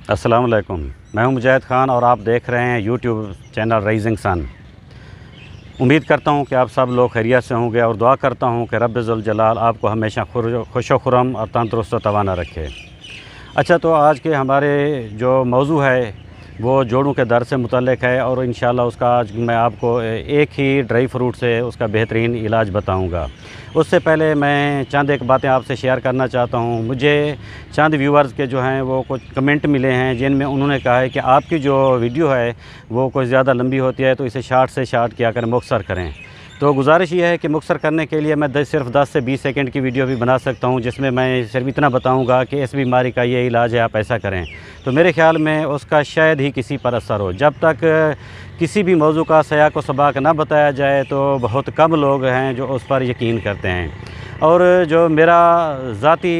अस्सलाम वालेकुम। मैं हूं मुजाहिद ख़ान और आप देख रहे हैं यूट्यूब चैनल राइजिंग सन। उम्मीद करता हूं कि आप सब लोग खैरियत से होंगे और दुआ करता हूं कि रब ज़ुल जलाल आपको हमेशा खुश व खुरम और तंदुरुस्त व तवाना रखे। अच्छा, तो आज के हमारे जो मौजू है वो जोड़ों के दर्द से मुतल्लिक़ है और इंशाअल्लाह उसका आज मैं आपको एक ही ड्राई फ्रूट से उसका बेहतरीन इलाज बताऊंगा। उससे पहले मैं चंद एक बातें आपसे शेयर करना चाहता हूं। मुझे चंद व्यूअर्स के जो हैं वो कुछ कमेंट मिले हैं जिनमें उन्होंने कहा है कि आपकी जो वीडियो है वो कुछ ज़्यादा लंबी होती है, तो इसे शार्ट से शार्ट किया करें, मुख्तसर करें। तो गुजारिश ये है कि मुख्तसर करने के लिए मैं सिर्फ 10 से 20 सेकंड की वीडियो भी बना सकता हूं, जिसमें मैं सिर्फ इतना बताऊंगा कि इस बीमारी का ये इलाज है, आप ऐसा करें। तो मेरे ख़्याल में उसका शायद ही किसी पर असर हो। जब तक किसी भी मौजू का सयाक़ व सबाक़ ना बताया जाए तो बहुत कम लोग हैं जो उस पर यकीन करते हैं। और जो मेरा ज़ाती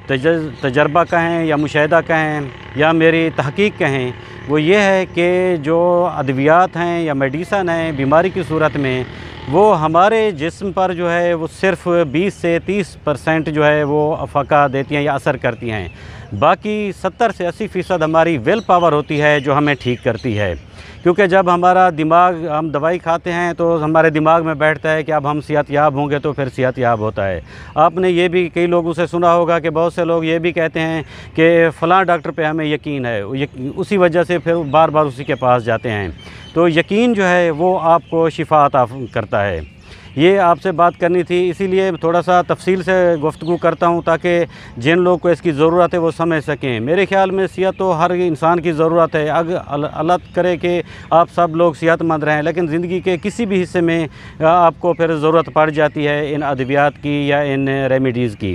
तजर्बा कहें या मुशाहिदा कहें या मेरी तहक़ीक़ कहें, वो ये है कि जो अद्वियात हैं या मेडिसन हैं बीमारी की सूरत में, वो हमारे जिस्म पर जो है वो सिर्फ़ 20 से 30% जो है वो अफ़ाका देती हैं या असर करती हैं। बाकी 70 से 80% हमारी विल पावर होती है जो हमें ठीक करती है। क्योंकि जब हमारा दिमाग, हम दवाई खाते हैं तो हमारे दिमाग में बैठता है कि अब हम सेहतयाब होंगे, तो फिर सेहतयाब होता है। आपने ये भी कई लोगों से सुना होगा कि बहुत से लोग ये भी कहते हैं कि फ़लाँ डॉक्टर पे हमें यकीन है, उसी वजह से फिर बार बार उसी के पास जाते हैं। तो यकीन जो है वो आपको शिफा अता करता है। ये आपसे बात करनी थी, इसीलिए थोड़ा सा तफसील से गुफ्तगू करता हूँ ताकि जिन लोग को इसकी ज़रूरत है वो समझ सकें। मेरे ख़्याल में सेहत तो हर इंसान की ज़रूरत है। अल्लाह करे कि आप सब लोग सेहतमंद रहें, लेकिन ज़िंदगी के किसी भी हिस्से में आपको फिर ज़रूरत पड़ जाती है इन अद्वियात की या इन रेमेडीज़ की।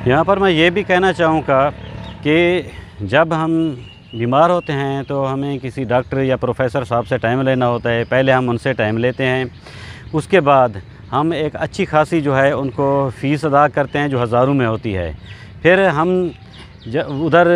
यहाँ पर मैं ये भी कहना चाहूँगा कि जब हम बीमार होते हैं तो हमें किसी डॉक्टर या प्रोफेसर साहब से टाइम लेना होता है। पहले हम उनसे टाइम लेते हैं, उसके बाद हम एक अच्छी खासी जो है उनको फ़ीस अदा करते हैं जो हज़ारों में होती है। फिर हम उधर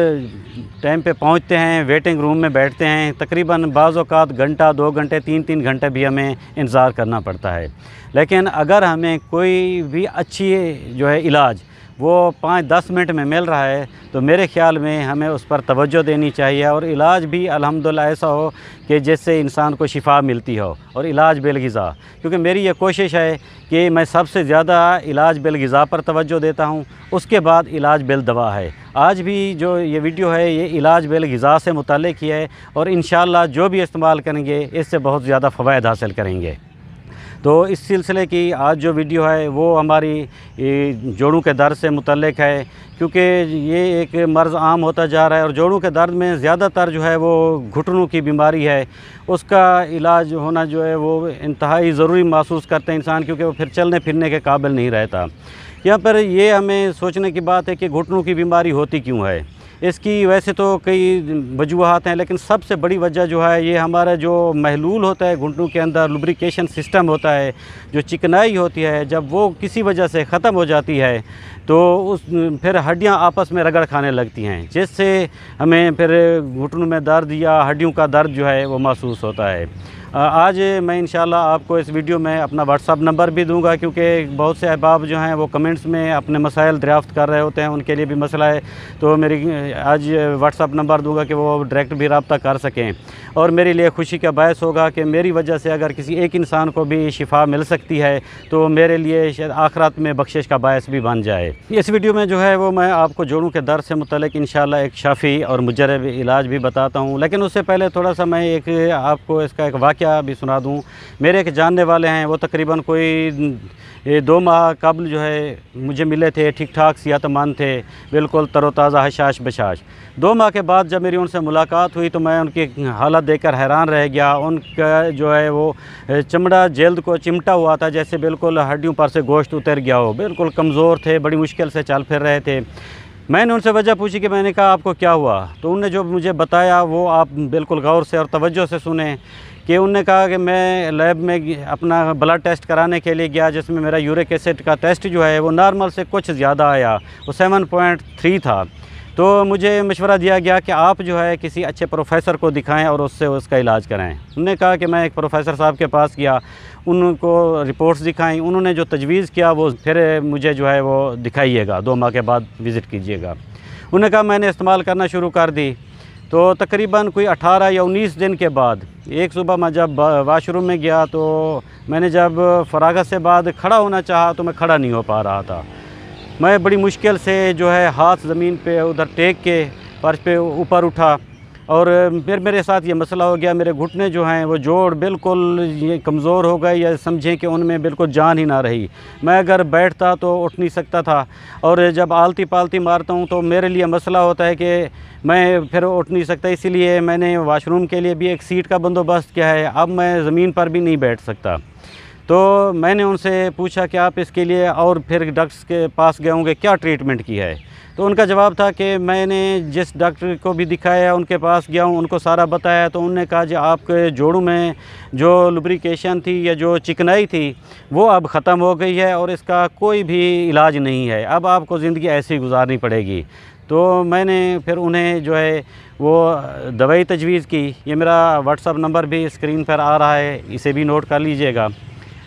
टाइम पे पहुंचते हैं, वेटिंग रूम में बैठते हैं, तकरीबन बाज़ औक़ात घंटा, 2 घंटे, 3-3 घंटे भी हमें इंतज़ार करना पड़ता है। लेकिन अगर हमें कोई भी अच्छी जो है इलाज वो 5-10 मिनट में मिल रहा है तो मेरे ख़्याल में हमें उस पर तवज्जो देनी चाहिए और इलाज भी अल्हम्दुलिल्लाह ऐसा हो कि जिससे इंसान को शिफा मिलती हो, और इलाज बिल-ग़िज़ा। क्योंकि मेरी ये कोशिश है कि मैं सबसे ज़्यादा इलाज बिल-ग़िज़ा पर तवज्जो देता हूँ, उसके बाद इलाज बिल-दवा है। आज भी जो ये वीडियो है ये इलाज बिल-ग़िज़ा से मुतल्लिक़ ही है और इंशाअल्लाह जो भी इस्तेमाल करेंगे इससे बहुत ज़्यादा फ़वाइद हासिल करेंगे। तो इस सिलसिले की आज जो वीडियो है वो हमारी जोड़ों के दर्द से मुतल्लिक़ है, क्योंकि ये एक मर्ज़ आम होता जा रहा है और जोड़ों के दर्द में ज़्यादातर जो है वो घुटनों की बीमारी है। उसका इलाज होना जो है वो इंतहाई ज़रूरी महसूस करते हैं इंसान, क्योंकि वो फिर चलने फिरने के काबिल नहीं रहता। यहाँ पर ये हमें सोचने की बात है कि घुटनों की बीमारी होती क्यों है। इसकी वैसे तो कई वजूहात हैं, लेकिन सबसे बड़ी वजह जो है ये हमारा जो महलूल होता है घुटनों के अंदर, लुब्रिकेशन सिस्टम होता है, जो चिकनाई होती है, जब वो किसी वजह से ख़त्म हो जाती है तो फिर हड्डियां आपस में रगड़ खाने लगती हैं, जिससे हमें फिर घुटनों में दर्द या हड्डियों का दर्द जो है वो महसूस होता है। आज मैं इंशाल्लाह आपको इस वीडियो में अपना व्हाट्सअप नंबर भी दूंगा, क्योंकि बहुत से अहबाब जो हैं वो कमेंट्स में अपने मसाइल दरियाफ़्त कर रहे होते हैं, उनके लिए भी मसला है। तो मेरी आज व्हाट्सअप नंबर दूंगा कि वो डायरेक्ट भी रब्ता कर सकें, और मेरे लिए खुशी का बायस होगा कि मेरी वजह से अगर किसी एक इंसान को भी शिफा मिल सकती है तो मेरे लिए शायद आखिरत में बख्शिश का बायस भी बन जाए। इस वीडियो में जो है वो मैं आपको जोड़ों के दर्द से मुतल्लिक़ इंशाअल्लाह एक शाफ़ी और मुजर्रब इलाज भी बताता हूँ। लेकिन उससे पहले थोड़ा सा मैं एक आपको इसका एक वाक़या भी सुना दूँ। मेरे एक जानने वाले हैं, वो तकरीबन कोई 2 माह कबल जो है मुझे मिले थे, ठीक ठाक सेहतमंद थे, बिल्कुल तरोताज़ा, हशाश बशाश। 2 माह के बाद जब मेरी उनसे मुलाकात हुई तो मैं उनकी हालत देखकर हैरान रह गया। उनका जो है वो चमड़ा जल्द को चिमटा हुआ था, जैसे बिल्कुल हड्डियों पर से गोश्त उतर गया हो। बिल्कुल कमज़ोर थे, बड़ी मुश्किल से चल फिर रहे थे। मैंने उनसे वजह पूछी कि मैंने कहा आपको क्या हुआ, तो उन्होंने जो मुझे बताया वो आप बिल्कुल गौर से और तवज्जो से सुने। कि उन्होंने कहा कि मैं लैब में अपना ब्लड टेस्ट कराने के लिए गया, जिसमें मेरा यूरिक एसिड का टेस्ट जो है वो नॉर्मल से कुछ ज़्यादा आया, वो 7.3 था। तो मुझे मशवरा दिया गया कि आप जो है किसी अच्छे प्रोफेसर को दिखाएं और उससे उसका इलाज कराएं। उन्होंने कहा कि मैं एक प्रोफेसर साहब के पास गया, उनको रिपोर्ट्स दिखाई, उन्होंने जो तजवीज़ किया वो फिर मुझे जो है वो दिखाइएगा, 2 माह के बाद विज़िट कीजिएगा। उन्होंने कहा मैंने इस्तेमाल करना शुरू कर दी। تو تقریباً کوئی 18 یا 19 دن کے بعد ایک صبح میں جب واش روم میں گیا تو میں نے جب فراغت سے بعد کھڑا ہونا چاہا تو میں کھڑا نہیں ہو پا رہا تھا۔ میں بڑی مشکل سے جو ہے ہاتھ زمین پہ ادھر ٹیک کے فرش پہ اوپر اٹھا، اور پھر میرے ساتھ یہ مسئلہ ہو گیا، میرے گھٹنے جو ہیں وہ جوڑ بالکل یہ کمزور ہو گئے، یا سمجھیں کہ ان میں بالکل جان ہی نہ رہی۔ میں اگر بیٹھتا تو اٹھ نہیں سکتا تھا، اور جب آلتی پالتی مارتا ہوں تو میرے لیے مسئلہ ہوتا ہے کہ میں پھر اٹھ نہیں سکتا، اسی لیے میں نے واش روم کے لیے بھی ایک سیٹ کا بندوبست کیا ہے۔ اب میں زمین پر بھی نہیں بیٹھ سکتا۔ تو میں نے ان سے پوچھا کہ آپ اس کے لیے اور پھر ڈاکٹرس کے پاس گئے ہوں گے، کیا ٹریٹمنٹ کی ہے؟ تو ان کا جواب تھا کہ میں نے جس ڈاکٹر کو بھی دکھایا ان کے پاس گیا ہوں، ان کو سارا بتایا، تو انہوں نے کہا جی آپ کے جوڑوں میں جو لبریکیشن تھی یا جو چکنائی تھی وہ اب ختم ہو گئی ہے، اور اس کا کوئی بھی علاج نہیں ہے، اب آپ کو زندگی ایسی گزارنی پڑے گی۔ تو میں نے پھر انہیں جو ہے وہ دوائی تجویز کی۔ یہ میرا واٹس ایپ نمبر بھی اسکرین پر آ رہا ہے، اسے بھی نوٹ کر لیجئے گا۔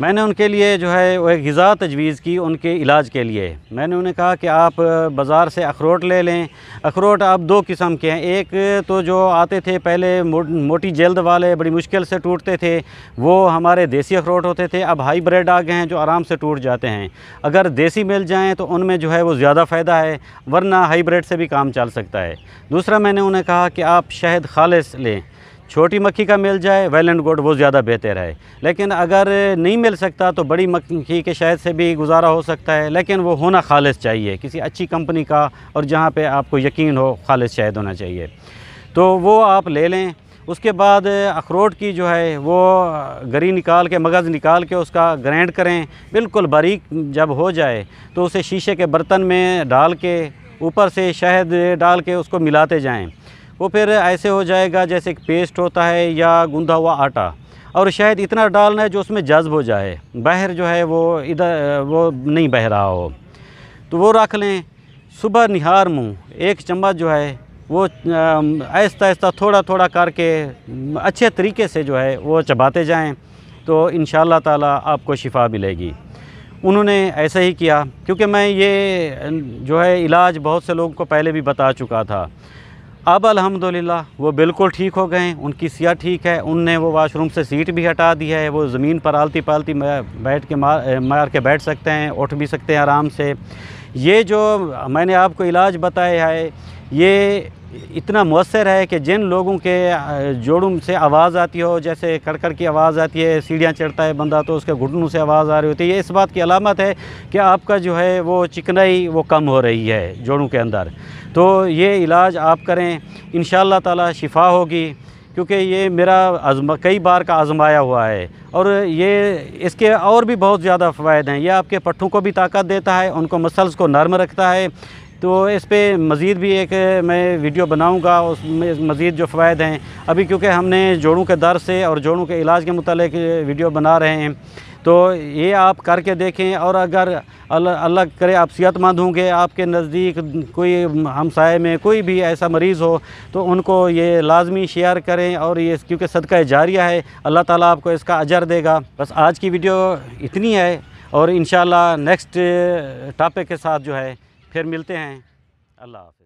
میں نے ان کے لیے جو ہے وہ ایک غذا تجویز کی ان کے علاج کے لیے۔ میں نے انہیں کہا کہ آپ بازار سے اخروٹ لے لیں۔ اخروٹ آپ 2 قسم کے ہیں، ایک تو جو آتے تھے پہلے موٹی جلد والے بڑی مشکل سے ٹوٹتے تھے، وہ ہمارے دیسی اخروٹ ہوتے تھے۔ اب ہائی بریڈ آ گئے ہیں جو آرام سے ٹوٹ جاتے ہیں۔ اگر دیسی مل جائیں تو ان میں جو ہے وہ زیادہ فائدہ ہے، ورنہ ہائی بریڈ سے بھی کام چل سکتا ہے۔ دوسرا میں نے انہیں کہا کہ آپ شہد خالص لیں، چھوٹی مکھی کا مل جائے ویل اینڈ گڈ، وہ زیادہ بہتر ہے، لیکن اگر نہیں مل سکتا تو بڑی مکھی کے شہد سے بھی گزارا ہو سکتا ہے، لیکن وہ ہونا خالص چاہیے، کسی اچھی کمپنی کا، اور جہاں پہ آپ کو یقین ہو خالص شہد ہونا چاہیے۔ تو وہ آپ لے لیں۔ اس کے بعد اخروٹ کی جو ہے وہ گری نکال کے، مغز نکال کے اس کا گرائنڈ کریں، بالکل باریک جب ہو جائے تو اسے شیشے کے برتن میں ڈال کے اوپر سے شہد ڈال کے اس کو ملاتے جائیں۔ وہ پھر ایسے ہو جائے گا جیسے ایک پیسٹ ہوتا ہے یا گندھا ہوا آٹا، اور شہد اتنا ڈالنا ہے جو اس میں جذب ہو جائے، باہر جو ہے وہ ادھر وہ نہیں بہہ رہا ہو، تو وہ رکھ لیں۔ صبح نہار منہ 1 چمچ جو ہے وہ آہستہ آہستہ تھوڑا تھوڑا کر کے اچھے طریقے سے جو ہے وہ چباتے جائیں، تو انشاءاللہ تعالی آپ کو شفا ملے گی۔ انہوں نے ایسا ہی کیا، کیونکہ میں یہ جو ہے علاج بہت سے لوگوں کو پہلے بھی بتا چکا تھا۔ اب الحمدللہ وہ بالکل ٹھیک ہو گئے ہیں، ان کی صحت ٹھیک ہے، ان نے وہ واش روم سے سیٹ بھی ہٹا دی ہے، وہ زمین پر آلتی پالتی بیٹھ کے مار کے بیٹھ سکتے ہیں، اٹھ بھی سکتے ہیں آرام سے۔ یہ جو میں نے آپ کو علاج بتایا ہے یہ اتنا مؤثر ہے کہ جن لوگوں کے جوڑوں سے آواز آتی ہو، جیسے کڑکڑ کی آواز آتی ہے، سیڑھیاں چڑھتا ہے بندہ تو اس کے گھٹنوں سے آواز آ رہی ہوتی ہے، یہ اس بات کی علامت ہے کہ آپ کا جو ہے وہ چکنائی وہ کم ہو رہی ہے جوڑوں کے اندر۔ تو یہ علاج آپ کریں، انشاءاللہ تعالی شفا ہوگی، کیونکہ یہ میرا کئی بار کا آزمایا ہوا ہے، اور یہ اس کے اور بھی بہت زیادہ فوائد ہیں۔ یہ آپ کے پٹھوں کو بھی طاقت دیتا ہے، ان کو مسلز کو نرم رکھتا ہے۔ تو اس پہ مزید بھی ایک میں ویڈیو بناؤں گا، اس میں مزید جو فوائد ہیں، ابھی کیونکہ ہم نے جوڑوں کے درد سے اور جوڑوں کے علاج کے متعلق ویڈیو بنا رہے ہیں، تو یہ آپ کر کے دیکھیں، اور اگر اللہ کرے آپ صحت مند ہوں گے، آپ کے نزدیک کوئی ہمسائے میں کوئی بھی ایسا مریض ہو تو ان کو یہ لازمی شیئر کریں، اور یہ کیونکہ صدقہ جاریہ ہے، اللہ تعالیٰ آپ کو اس کا اجر دے گا۔ بس آج کی ویڈیو اتنی ہے، اور انشاءاللہ نیکسٹ ٹاپک کے ساتھ جو ہے پھر ملتے ہیں۔ اللہ حافظ۔